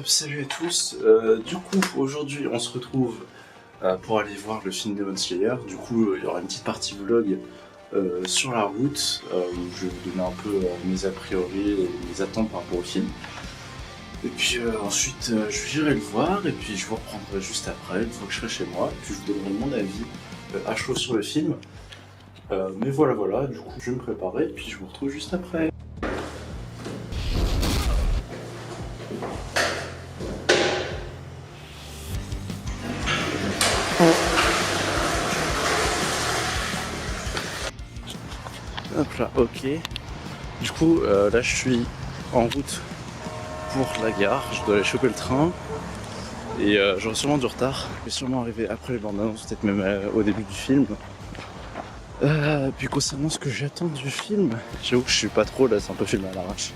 Salut à tous. Du coup, aujourd'hui, on se retrouve pour aller voir le film Demon Slayer. Du coup, il y aura une petite partie vlog sur la route où je vais vous donner un peu mes a priori et mes attentes par rapport au film. Et puis ensuite, j'irai le voir et puis je vous reprendrai juste après, une fois que je serai chez moi. Puis je vous donnerai mon avis à chaud sur le film. Mais voilà, du coup, je vais me préparer et puis je vous retrouve juste après. Hop là, ok. Du coup, là, je suis en route pour la gare, je dois aller choper le train et j'aurai sûrement du retard. Je vais sûrement arriver après les bandes annonces, peut-être même au début du film. Puis concernant ce que j'attends du film, j'avoue que je suis pas trop là, c'est un peu filmé à l'arrache.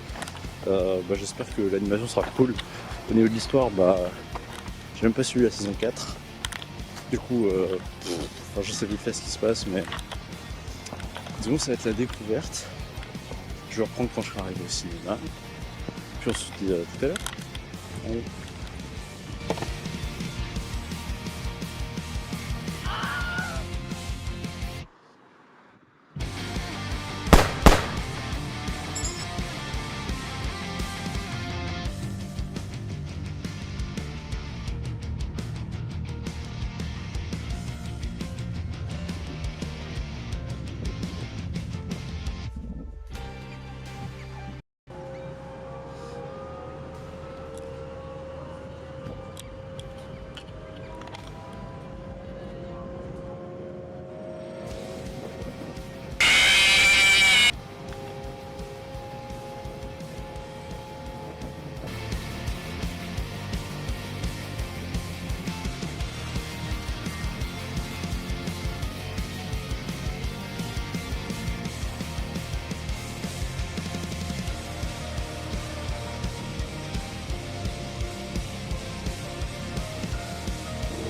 J'espère que l'animation sera cool. Au niveau de l'histoire, j'ai même pas suivi la saison 4. Du coup, je sais vite fait ce qui se passe, mais disons que ça va être la découverte. Je vais reprendre quand je serai arrivé au cinéma. Puis on se dit tout à l'heure. Allez.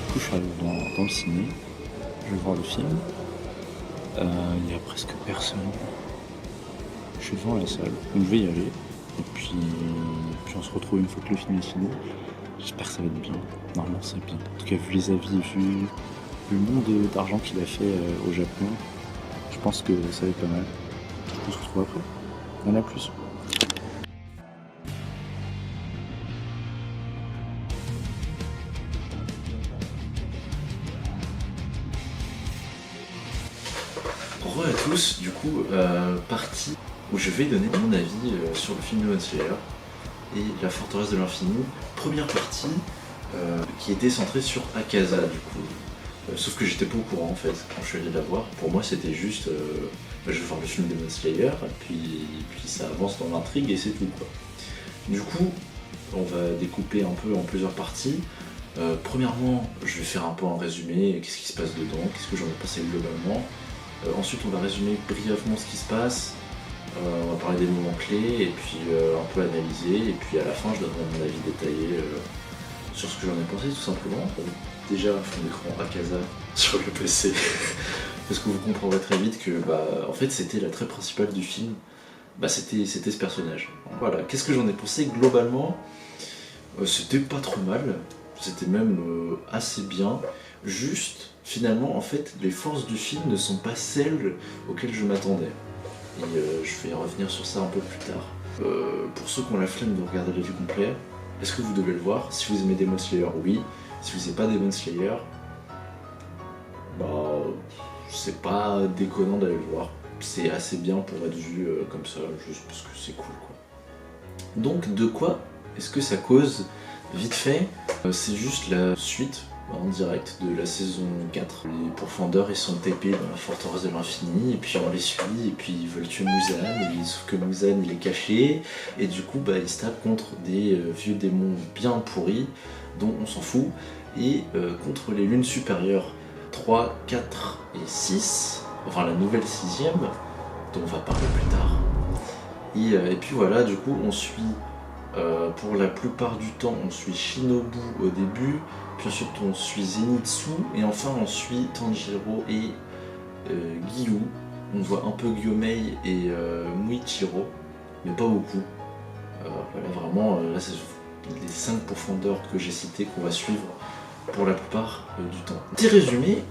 Du coup, je suis arrivé dans le ciné, je vais voir le film. Il y a presque personne. Je suis devant la salle, donc je vais y aller. Et puis on se retrouve une fois que le film est fini. J'espère que ça va être bien. Normalement, c'est bien. En tout cas, vu les avis, vu le nombre d'argent qu'il a fait au Japon, je pense que ça va être pas mal. Du coup, on se retrouve après. On a plus. Re à tous, du coup, partie où je vais donner mon avis sur le film Demon Slayer et la forteresse de l'infini. Première partie qui était centrée sur Akaza, du coup. Sauf que j'étais pas au courant en fait quand je suis allé la voir. Pour moi, c'était juste je vais voir le film Demon Slayer, puis ça avance dans l'intrigue et c'est tout quoi. Du coup, on va découper un peu en plusieurs parties. Premièrement, je vais faire un peu un résumé, qu'est-ce qui se passe dedans, qu'est-ce que j'en ai pensé globalement. Ensuite, on va résumer brièvement ce qui se passe, on va parler des moments clés, et puis un peu analyser, et puis à la fin, je donnerai mon avis détaillé sur ce que j'en ai pensé, tout simplement. Déjà, fond d'écran Akaza sur le PC, parce que vous comprendrez très vite que, en fait, c'était la trait principale du film, c'était ce personnage. Voilà, qu'est-ce que j'en ai pensé globalement? C'était pas trop mal, c'était même assez bien, juste finalement en fait les forces du film ne sont pas celles auxquelles je m'attendais. Et je vais revenir sur ça un peu plus tard. Pour ceux qui ont la flemme de regarder le vue complet, est-ce que vous devez le voir? Si vous aimez Demon Slayer, oui. Si vous n'aimez pas Demon Slayer, c'est pas déconnant d'aller le voir. C'est assez bien pour être vu comme ça, juste parce que c'est cool quoi. Donc de quoi est-ce que ça cause? Vite fait, c'est juste la suite en direct de la saison 4. Les pourfendeurs ils sont TP dans la forteresse de l'infini et puis on les suit et puis ils veulent tuer Muzan et sauf que Muzan il est caché et du coup ils se tapent contre des vieux démons bien pourris dont on s'en fout et contre les lunes supérieures 3, 4 et 6, enfin la nouvelle 6ème dont on va parler plus tard. Et puis voilà, du coup on suit pour la plupart du temps on suit Shinobu au début, puis ensuite on suit Zenitsu et enfin on suit Tanjiro et Giyu. On voit un peu Gyomei et Muichiro, mais pas beaucoup. Voilà, vraiment, là les 5 profondeurs que j'ai cités qu'on va suivre pour la plupart du temps. Petit résumé,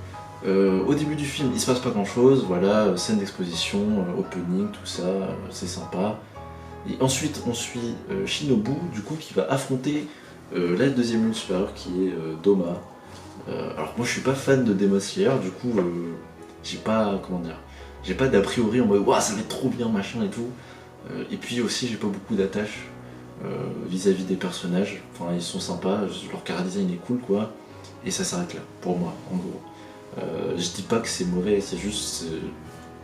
au début du film il se passe pas grand chose, voilà, scène d'exposition, opening, tout ça, c'est sympa. Et ensuite on suit Shinobu du coup qui va affronter la deuxième lune supérieure qui est Doma. Alors moi je suis pas fan de Demon Slayer, du coup j'ai pas, comment dire, j'ai pas d'a priori en mode waouh ça va être trop bien machin et tout. Et puis aussi j'ai pas beaucoup d'attache vis-à-vis des personnages, enfin ils sont sympas, leur chara design est cool quoi, et ça s'arrête là pour moi en gros. Je dis pas que c'est mauvais, c'est juste,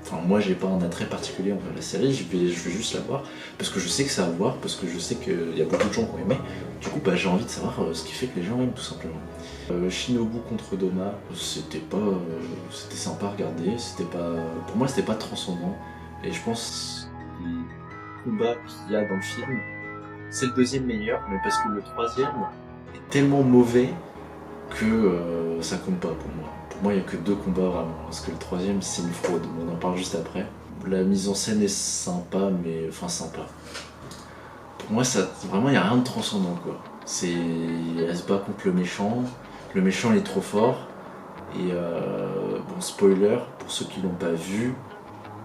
enfin moi j'ai pas un attrait particulier envers la série, je vais juste la voir parce que je sais que ça va voir, parce que je sais qu'il y a beaucoup de gens qui ont aimé, du coup bah, j'ai envie de savoir ce qui fait que les gens aiment tout simplement. Shinobu contre Doma, c'était sympa à regarder, c'était pas, pour moi c'était pas transcendant, et je pense que le combat qu'il y a dans le film, c'est le deuxième meilleur, mais parce que le troisième est tellement mauvais que ça compte pas pour moi. Pour moi il n'y a que 2 combats vraiment, parce que le troisième c'est une fraude, on en parle juste après. La mise en scène est sympa, mais enfin sympa. Pour moi ça, vraiment il n'y a rien de transcendant quoi. Elle se bat contre le méchant il est trop fort, et bon spoiler, pour ceux qui l'ont pas vu,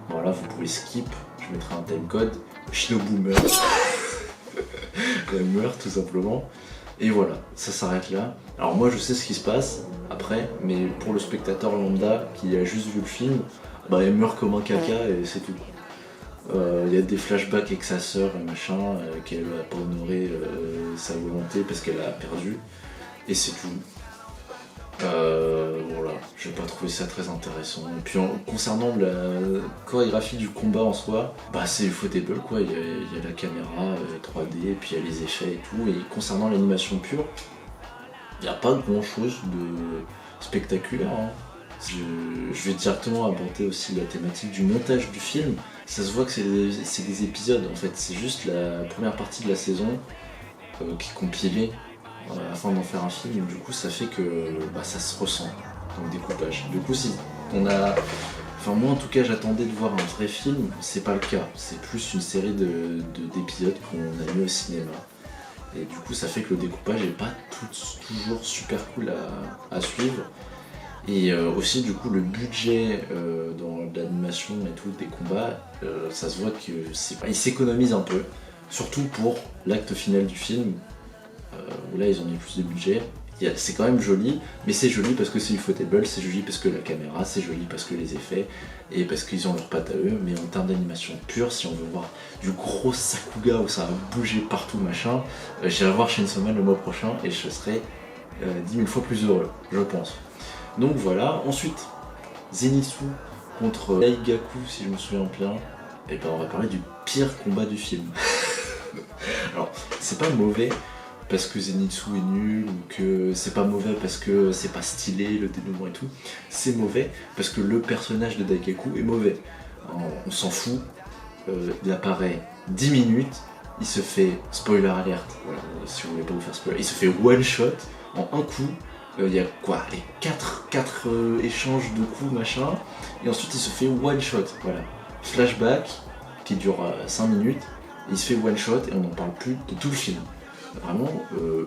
voilà vous pouvez skip, je mettrai un timecode, Shinobu meurt. Elle meurt tout simplement, et voilà, ça s'arrête là. Alors moi je sais ce qui se passe après, mais pour le spectateur lambda qui a juste vu le film, bah elle meurt comme un caca et c'est tout. Il y a des flashbacks avec sa sœur et machin, qu'elle a pas honoré sa volonté parce qu'elle a perdu, et c'est tout. Voilà, j'ai pas trouvé ça très intéressant. Et puis concernant la chorégraphie du combat en soi, bah c'est ufotable quoi, il y a la caméra 3D, et puis il y a les effets et tout, et concernant l'animation pure, il n'y a pas grand chose de spectaculaire. Hein. Je vais directement aborder aussi la thématique du montage du film. Ça se voit que c'est des épisodes en fait, c'est juste la première partie de la saison qui est compilée afin d'en faire un film, du coup ça fait que bah, ça se ressent dans le découpage. Du coup si on a... Enfin moi en tout cas j'attendais de voir un vrai film, c'est pas le cas, c'est plus une série d'épisodes qu'on a mis au cinéma. Et du coup ça fait que le découpage est pas toujours super cool à suivre. Et aussi du coup le budget dans l'animation et tout des combats, ça se voit qu'il s'économise un peu, surtout pour l'acte final du film. Où là ils ont mis plus de budget. C'est quand même joli, mais c'est joli parce que c'est ufotable, c'est joli parce que la caméra, c'est joli parce que les effets, et parce qu'ils ont leur patte à eux. Mais en termes d'animation pure, si on veut voir du gros Sakuga où ça va bouger partout machin, j'irai voir Chainsaw Man le mois prochain et je serai 10 000 fois plus heureux, je pense. Donc voilà, ensuite Zenitsu contre Daigaku si je me souviens bien, et ben on va parler du pire combat du film. Alors c'est pas mauvais parce que Zenitsu est nul, ou que c'est pas mauvais parce que c'est pas stylé, le dénouement et tout. C'est mauvais parce que le personnage de Daigaku est mauvais. On s'en fout, il apparaît 10 minutes, il se fait, spoiler alert, voilà, si vous voulez pas vous faire spoiler, il se fait one shot en un coup, il y a quoi, les 4 échanges de coups machin, et ensuite il se fait one shot, voilà. Flashback qui dure 5 minutes, il se fait one shot et on n'en parle plus de tout le film. Vraiment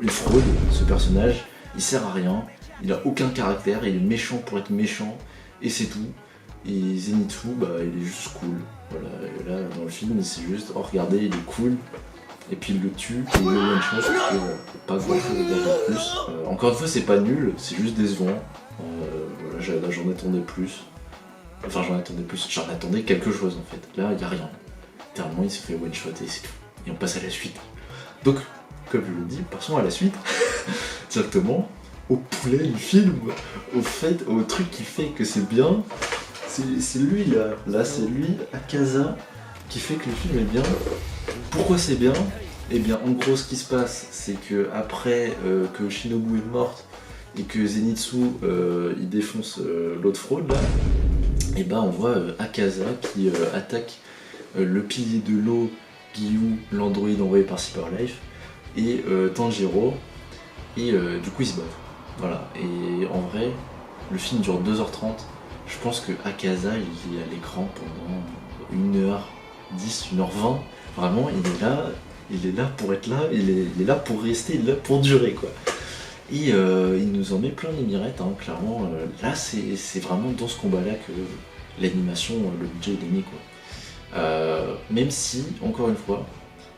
une fraude, ce personnage, il sert à rien, il a aucun caractère, il est méchant pour être méchant, et c'est tout. Et Zenitsu, bah il est juste cool. Voilà, et là dans le film c'est juste, oh regardez il est cool, et puis il le tue, et il le one shot, pas grand chose à dire de plus. Encore une fois c'est pas nul, c'est juste décevant. Voilà, j'en attendais plus. Enfin j'en attendais quelque chose en fait. Là il y a rien. Littéralement il se fait one shot et c'est tout. Et on passe à la suite. Donc, comme je le dis, passons à la suite, directement au poulet du film, au truc qui fait que c'est bien. C'est lui là c'est lui, Akaza, qui fait que le film est bien. Pourquoi c'est bien? Eh bien en gros ce qui se passe, c'est que après que Shinobu est morte et que Zenitsu il défonce l'autre fraude là, et ben on voit Akaza qui attaque le pilier de l'eau, Giyu, l'androïde envoyé par Cyberlife, et Tanjiro, et du coup ils se battent. Voilà, et en vrai, le film dure 2h30, je pense que Akaza il est à l'écran pendant 1h10, 1h20, vraiment il est là, il est là pour être là, il est là pour rester, il est là pour durer quoi. Et il nous en met plein les mirettes, hein, clairement. Là, c'est vraiment dans ce combat-là que l'animation, le budget est gagné, quoi. Même si, encore une fois,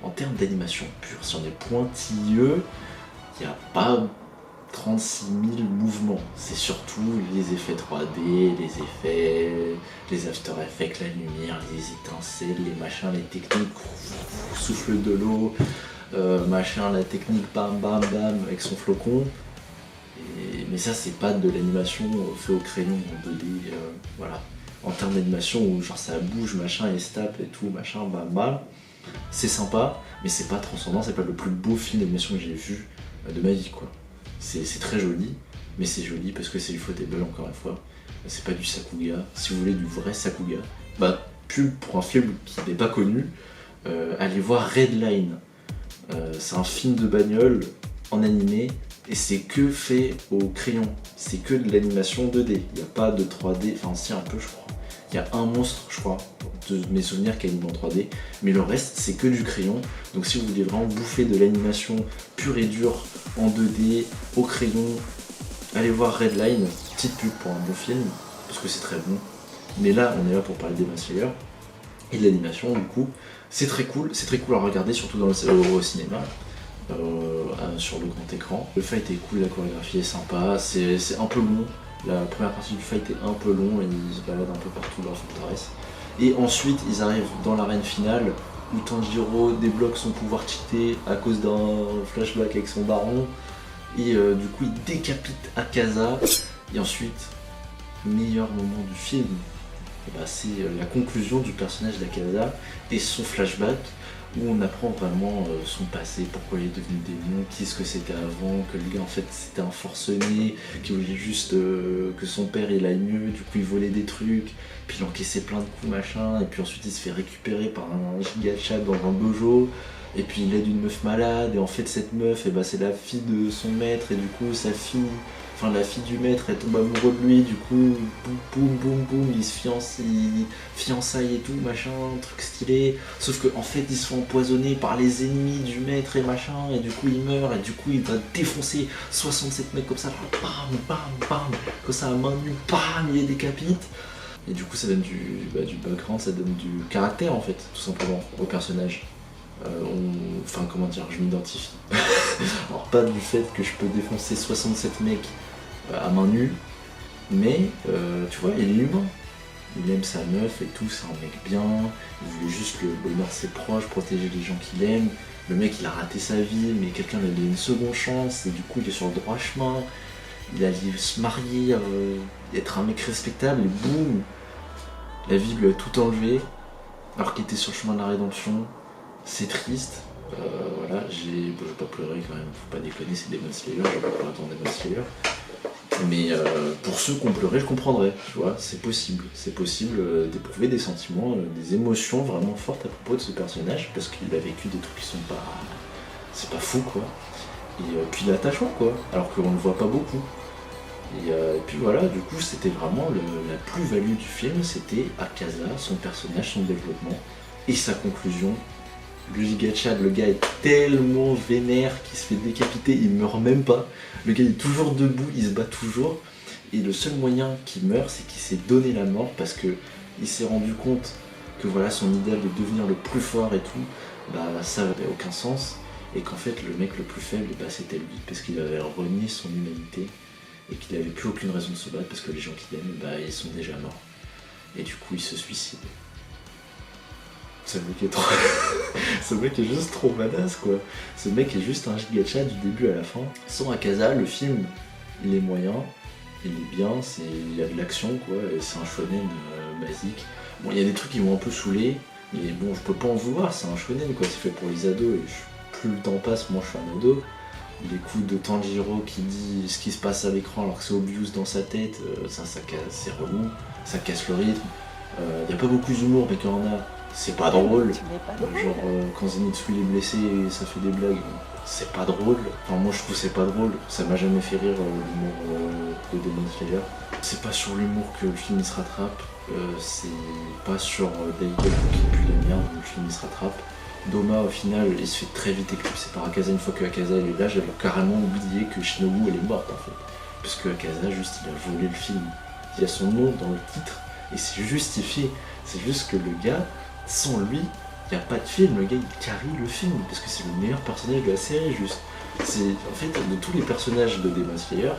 en termes d'animation pure, si on est pointilleux, il n'y a pas 36 000 mouvements. C'est surtout les effets 3D, les After Effects, la lumière, les étincelles, les machins, les techniques, souffle de l'eau, machin, la technique bam bam bam avec son flocon. Mais ça, c'est pas de l'animation fait au crayon en 2D, voilà. En termes d'animation où genre ça bouge, machin, et se tape et tout, machin, bam bam, c'est sympa, mais c'est pas transcendant, c'est pas le plus beau film d'animation que j'ai vu de ma vie, quoi. C'est très joli, mais c'est joli parce que c'est du Ufotable, encore une fois. C'est pas du Sakuga. Si vous voulez du vrai Sakuga, bah, pub pour un film qui n'est pas connu, allez voir Redline. C'est un film de bagnole en animé, et c'est que fait au crayon. C'est que de l'animation 2D. Il n'y a pas de 3D, enfin si un peu je crois. Il y a un monstre, je crois, de mes souvenirs qui anime en 3D, mais le reste c'est que du crayon. Donc si vous voulez vraiment bouffer de l'animation pure et dure en 2D, au crayon, allez voir Redline, petite pub pour un bon film, parce que c'est très bon. Mais là, on est là pour parler des Demon Slayer et de l'animation, du coup. C'est très cool à regarder, surtout au cinéma, sur le grand écran. Le fight est cool, la chorégraphie est sympa, c'est un peu long. La première partie du fight est un peu long et ils se baladent un peu partout dans la forteresse. Et ensuite, ils arrivent dans l'arène finale où Tanjiro débloque son pouvoir cheaté à cause d'un flashback avec son baron. Et du coup, il décapite Akaza. Et ensuite, meilleur moment du film, bah, c'est la conclusion du personnage d'Akaza et son flashback où on apprend vraiment son passé, pourquoi il est devenu démon, qui est-ce que c'était avant, que le gars en fait c'était un forcené, qui voulait juste que son père il aille mieux, du coup il volait des trucs, puis il encaissait plein de coups machin, et puis ensuite il se fait récupérer par un giga chat dans un dojo, et puis il aide une meuf malade, et en fait cette meuf c'est la fille de son maître, et du coup sa fille, enfin la fille du maître, elle tombe amoureuse de lui, du coup boum boum boum, ils se fiançaillent et tout, machin, truc stylé, sauf que en fait ils se font empoisonner par les ennemis du maître et machin, et du coup il meurt, et du coup il va défoncer 67 mecs comme ça, bam bam bam, comme ça à main nue, bam, il les décapite. Et du coup ça donne du background, ça donne du caractère en fait, tout simplement, au personnage. Enfin comment dire, je m'identifie. Alors pas du fait que je peux défoncer 67 mecs à main nue, mais tu vois, il est humain. Il aime sa meuf et tout, c'est un mec bien, il voulait juste le bonheur de ses proches, protéger les gens qu'il aime. Le mec il a raté sa vie, mais quelqu'un lui a donné une seconde chance, et du coup il est sur le droit chemin. Il allait se marier, être un mec respectable, et boum, la vie lui a tout enlevé, alors qu'il était sur le chemin de la rédemption. C'est triste, voilà, je vais pas pleurer quand même, faut pas déconner, c'est Demon Slayer, je vais pas pleurer dans Demon Slayer. Mais pour ceux qui ont pleuré, je comprendrais, tu vois, c'est possible d'éprouver des sentiments, des émotions vraiment fortes à propos de ce personnage, parce qu'il a vécu des trucs qui sont pas... c'est pas fou quoi. Et puis l'attachement quoi, alors qu'on le voit pas beaucoup. Et puis voilà, du coup c'était vraiment la plus-value du film, c'était Akaza, son personnage, son développement, et sa conclusion. Le Gigachad, le gars est tellement vénère qu'il se fait décapiter, il meurt même pas. Le gars est toujours debout, il se bat toujours. Et le seul moyen qu'il meurt, c'est qu'il s'est donné la mort parce que il s'est rendu compte que voilà, son idéal de devenir le plus fort et tout, bah ça n'avait aucun sens. Et qu'en fait, le mec le plus faible, bah, c'était lui, parce qu'il avait renié son humanité et qu'il n'avait plus aucune raison de se battre parce que les gens qu'il aime, bah, ils sont déjà morts. Et du coup, il se suicide. Ce mec est trop... Ce mec est juste trop badass quoi. Ce mec est juste un gigacha du début à la fin. Sans Akaza, le film, il est moyen, il est bien, il y a de l'action quoi, et c'est un shonen basique. Bon, il y a des trucs qui m'ont un peu saoulé, mais bon, je peux pas en vouloir, c'est un shonen quoi, c'est fait pour les ados, et plus le temps passe, moi je suis un ado. Les coups de Tanjiro qui dit ce qui se passe à l'écran alors que c'est obvious dans sa tête, ça casse, c'est relou, ça casse le rythme. Il y a pas beaucoup d'humour, mais quand on a... c'est pas drôle, genre quand Zenitsu il est blessé et ça fait des blagues, c'est pas drôle, enfin moi je trouve c'est pas drôle, ça m'a jamais fait rire l'humour de Demon Slayer. C'est pas sur l'humour que le film il se rattrape, c'est pas sur Daigo qui pue la merde que le film il se rattrape, Doma au final il se fait très vite éclipser par Akaza une fois que Akaza elle est là. J'avais carrément oublié que Shinobu elle est morte en fait. Parce que Akaza juste il a volé le film. Il y a son nom dans le titre et c'est justifié. C'est juste que le gars, sans lui, il n'y a pas de film. Le gars il carry le film parce que c'est le meilleur personnage de la série juste. C'est en fait de tous les personnages de Demon Slayer,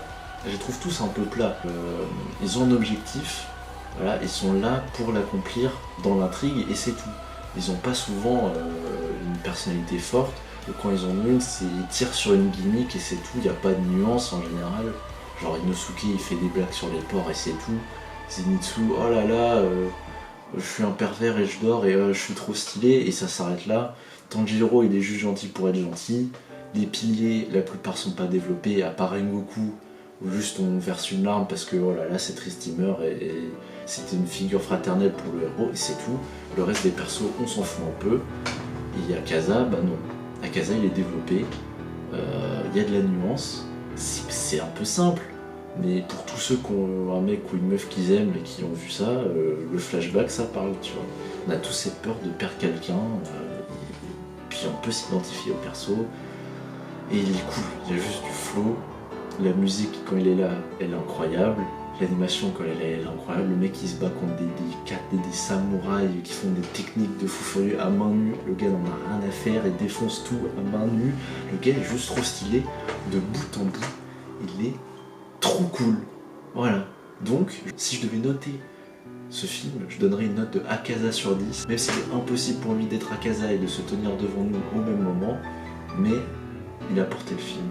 je les trouve tous un peu plats. Ils ont un objectif, voilà, ils sont là pour l'accomplir dans l'intrigue et c'est tout. Ils n'ont pas souvent une personnalité forte, ou quand ils en ont une, ils tirent sur une gimmick et c'est tout, il n'y a pas de nuance en général. Genre Inosuke il fait des blagues sur les porcs et c'est tout. Zenitsu, oh là là, je suis un pervers et je dors et je suis trop stylé et ça s'arrête là. Tanjiro il est juste gentil pour être gentil. Les piliers, la plupart sont pas développés, à part Rengoku, où juste on verse une larme parce que oh là là c'est triste, il meurt et c'était une figure fraternelle pour le héros et c'est tout. Le reste des persos on s'en fout un peu. Et Akaza, bah non. Akaza il est développé, il y a de la nuance, c'est un peu simple, mais pour tous ceux qui ont un mec ou une meuf qu'ils aiment et qui ont vu ça, le flashback ça parle, tu vois. On a tous cette peur de perdre quelqu'un, puis on peut s'identifier au perso. Et il est cool, il y a juste du flow, la musique quand il est là, elle est incroyable, l'animation quand elle est incroyable, le mec qui se bat contre des samouraïs qui font des techniques de fou furieux à main nue, le gars n'en a rien à faire et défonce tout à main nue, le gars est juste trop stylé, de bout en bout, il est trop cool, voilà. Donc, si je devais noter ce film, je donnerais une note de Akaza sur 10, même si c'est impossible pour lui d'être Akaza et de se tenir devant nous au même moment, mais il a porté le film.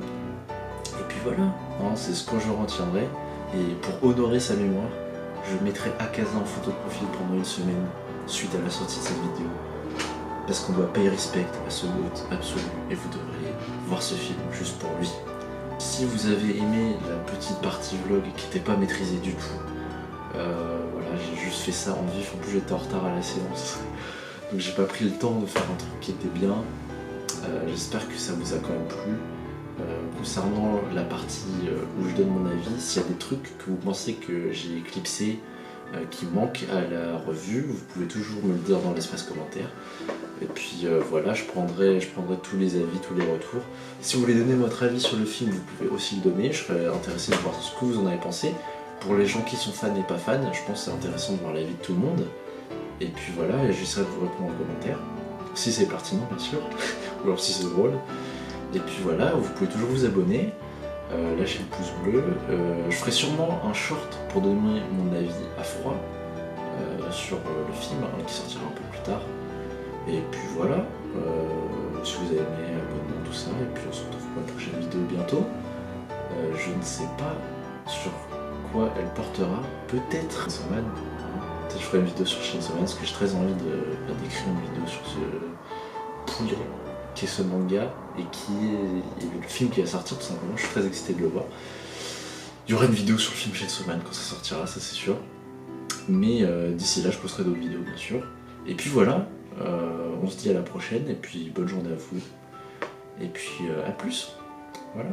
Et puis voilà, hein, c'est ce que je retiendrai. Et pour honorer sa mémoire, je mettrai Akaza en photo de profil pendant une semaine suite à la sortie de cette vidéo. Parce qu'on doit payer respect à ce GOAT absolu et vous devrez voir ce film juste pour lui. Si vous avez aimé la petite partie vlog qui n'était pas maîtrisée du tout, voilà, j'ai juste fait ça en vif, en plus j'étais en retard à la séance. Donc j'ai pas pris le temps de faire un truc qui était bien. J'espère que ça vous a quand même plu. Concernant la partie où je donne mon avis, s'il y a des trucs que vous pensez que j'ai éclipsé, qui manquent à la revue, vous pouvez toujours me le dire dans l'espace commentaire. Et puis voilà, je prendrai tous les avis, tous les retours. Si vous voulez donner votre avis sur le film, vous pouvez aussi le donner. Je serais intéressé de voir ce que vous en avez pensé. Pour les gens qui sont fans et pas fans, je pense que c'est intéressant de voir l'avis de tout le monde. Et puis voilà, j'essaierai de vous répondre en commentaire. Si c'est pertinent, bien sûr. Ou alors si c'est drôle. Et puis voilà, vous pouvez toujours vous abonner, lâcher le pouce bleu. Je ferai sûrement un short pour donner mon avis à froid sur le film qui sortira un peu plus tard. Et puis voilà, si vous avez aimé, abonnez-vous, tout ça. Et puis on se retrouve pour la prochaine vidéo bientôt. Je ne sais pas sur quoi elle portera. Peut-être Chainsaw Man. Peut-être je ferai une vidéo sur Chainsaw Man parce que j'ai très envie d'écrire une vidéo sur ce poulet qui est ce manga et qui est le film qui va sortir tout simplement. Je suis très excité de le voir. Il y aura une vidéo sur le film Chainsaw Man quand ça sortira, ça c'est sûr. Mais d'ici là je posterai d'autres vidéos bien sûr. Et puis voilà, on se dit à la prochaine et puis bonne journée à vous. Et puis à plus. Voilà.